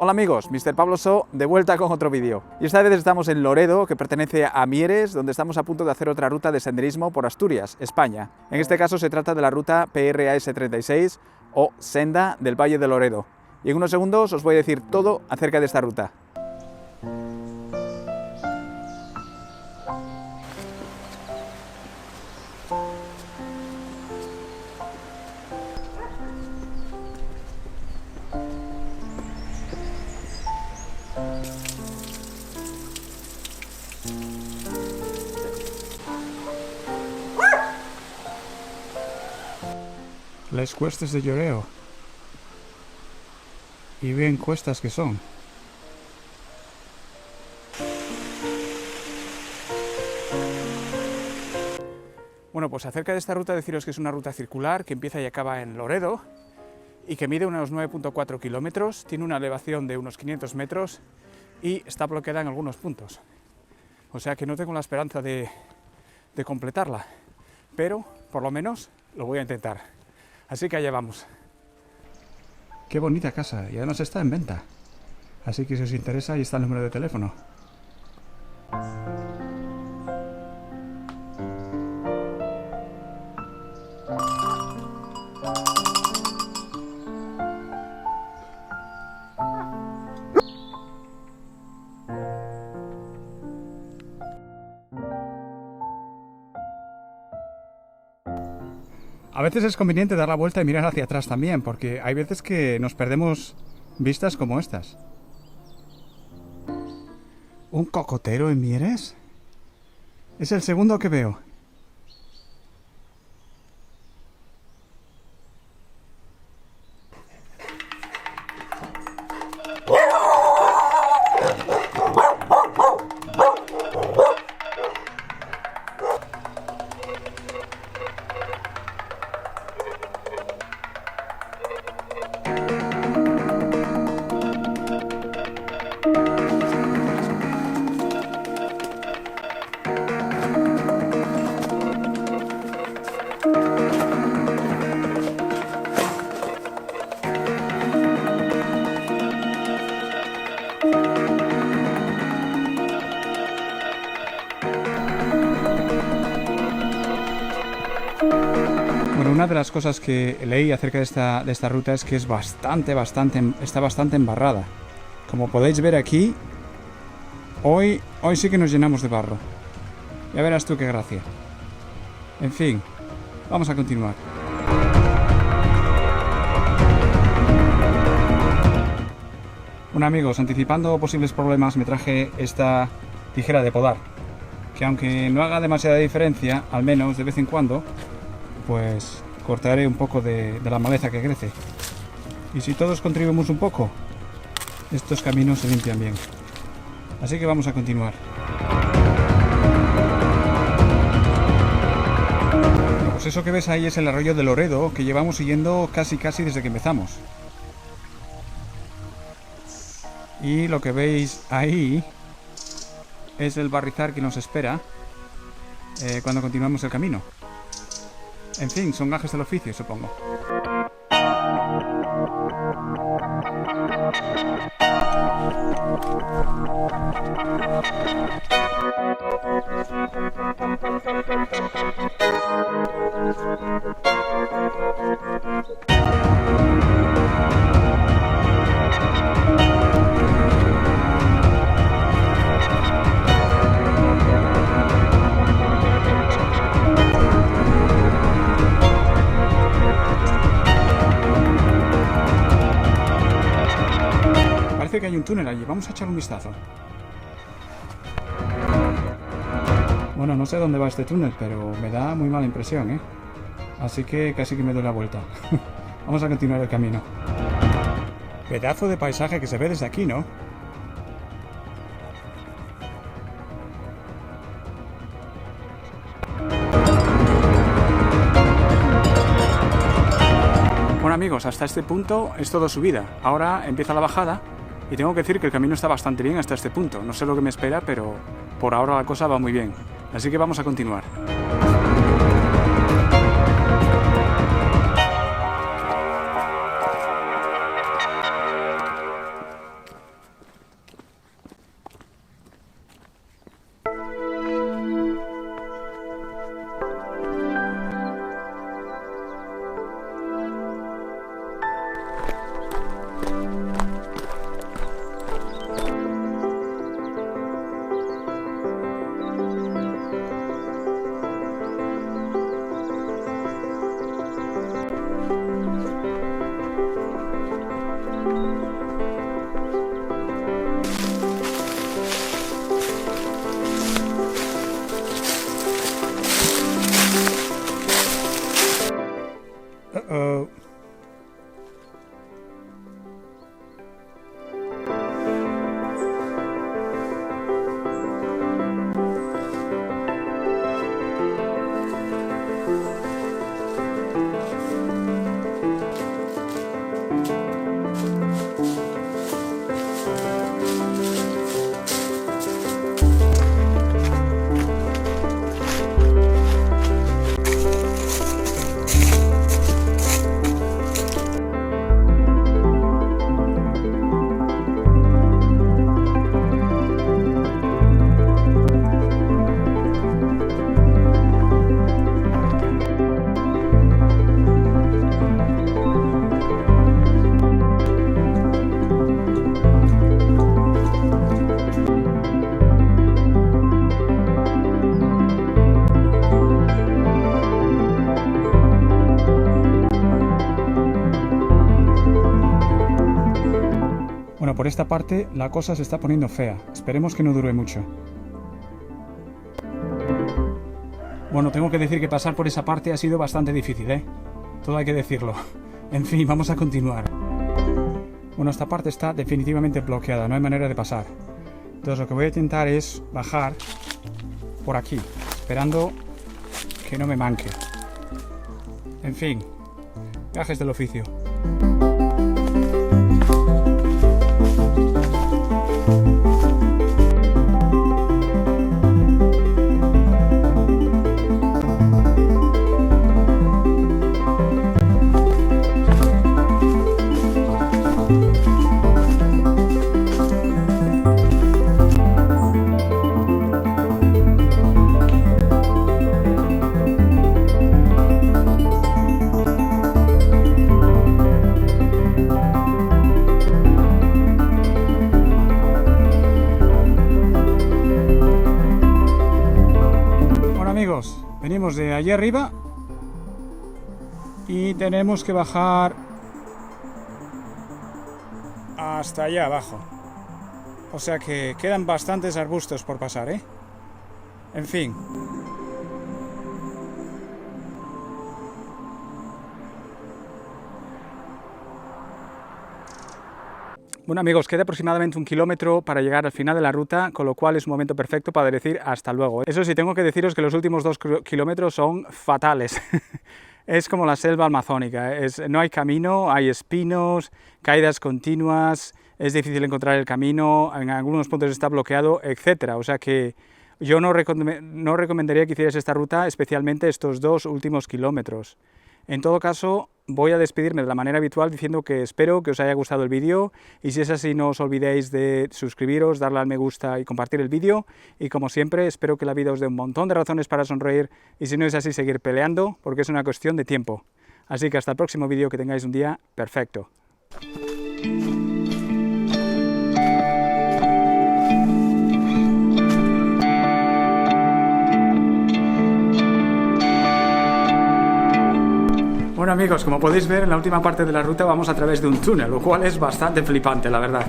Hola amigos, Mr. Pablo So, de vuelta con otro vídeo. Y esta vez estamos en Loredo, que pertenece a Mieres, donde estamos a punto de hacer otra ruta de senderismo por Asturias, España. En este caso se trata de la ruta PRAS 36 o Senda del Valle de Loredo. Y en unos segundos os voy a decir todo acerca de esta ruta. Las cuestas de Lloreo. Y bien cuestas que son. Bueno, pues acerca de esta ruta deciros que es una ruta circular que empieza y acaba en Loredo y que mide unos 9,4 kilómetros, tiene una elevación de unos 500 metros y está bloqueada en algunos puntos. O sea que no tengo la esperanza de completarla, pero por lo menos lo voy a intentar. Así que allá vamos. Qué bonita casa, y además está en venta. Así que si os interesa, ahí está el número de teléfono. A veces es conveniente dar la vuelta y mirar hacia atrás también, porque hay veces que nos perdemos vistas como estas. ¿Un cocotero en Mieres? Es el segundo que veo. Bueno, una de las cosas que leí acerca de esta ruta es que es está bastante embarrada. Como podéis ver aquí, hoy sí que nos llenamos de barro. Ya verás tú qué gracia. En fin, vamos a continuar. Bueno amigos, anticipando posibles problemas me traje esta tijera de podar, que aunque no haga demasiada diferencia, al menos de vez en cuando, pues cortaré un poco de la maleza que crece. Y si todos contribuimos un poco, estos caminos se limpian bien. Así que vamos a continuar. Bueno, pues eso que ves ahí es el arroyo de Loredo, que llevamos siguiendo casi desde que empezamos. Y lo que veis ahí es el barrizar que nos espera cuando continuamos el camino. En fin, son gajes del oficio, supongo. Parece que hay un túnel allí, vamos a echar un vistazo. Bueno, no sé dónde va este túnel, pero me da muy mala impresión, ¿eh? Así que casi que me doy la vuelta. Vamos a continuar el camino. Pedazo de paisaje que se ve desde aquí, ¿no? Bueno amigos, hasta este punto es todo subida. Ahora empieza la bajada y tengo que decir que el camino está bastante bien hasta este punto. No sé lo que me espera, pero por ahora la cosa va muy bien. Así que vamos a continuar. por esta parte la cosa se está poniendo fea. Esperemos que no dure mucho. Bueno, tengo que decir que pasar por esa parte ha sido bastante difícil, ¿eh? Todo hay que decirlo. En fin, vamos a continuar. Bueno, esta parte está definitivamente bloqueada, no hay manera de pasar. Entonces lo que voy a intentar es bajar por aquí, esperando que no me manque. En fin, gajes del oficio. Amigos, venimos de allí arriba y tenemos que bajar hasta allá abajo. O sea que quedan bastantes arbustos por pasar, ¿eh? En fin. Bueno amigos, queda aproximadamente 1 kilómetro para llegar al final de la ruta, con lo cual es un momento perfecto para decir hasta luego. Eso sí, tengo que deciros que los últimos 2 kilómetros son fatales. Es como la selva amazónica, no hay camino, hay espinos, caídas continuas, es difícil encontrar el camino, en algunos puntos está bloqueado, etc. O sea que yo no recomendaría que hicierais esta ruta, especialmente estos 2 últimos kilómetros. En todo caso, voy a despedirme de la manera habitual diciendo que espero que os haya gustado el vídeo, y si es así no os olvidéis de suscribiros, darle al me gusta y compartir el vídeo, y como siempre espero que la vida os dé un montón de razones para sonreír, y si no es así seguir peleando, porque es una cuestión de tiempo. Así que hasta el próximo vídeo, que tengáis un día perfecto. Bueno amigos, como podéis ver, en la última parte de la ruta vamos a través de un túnel, lo cual es bastante flipante, la verdad.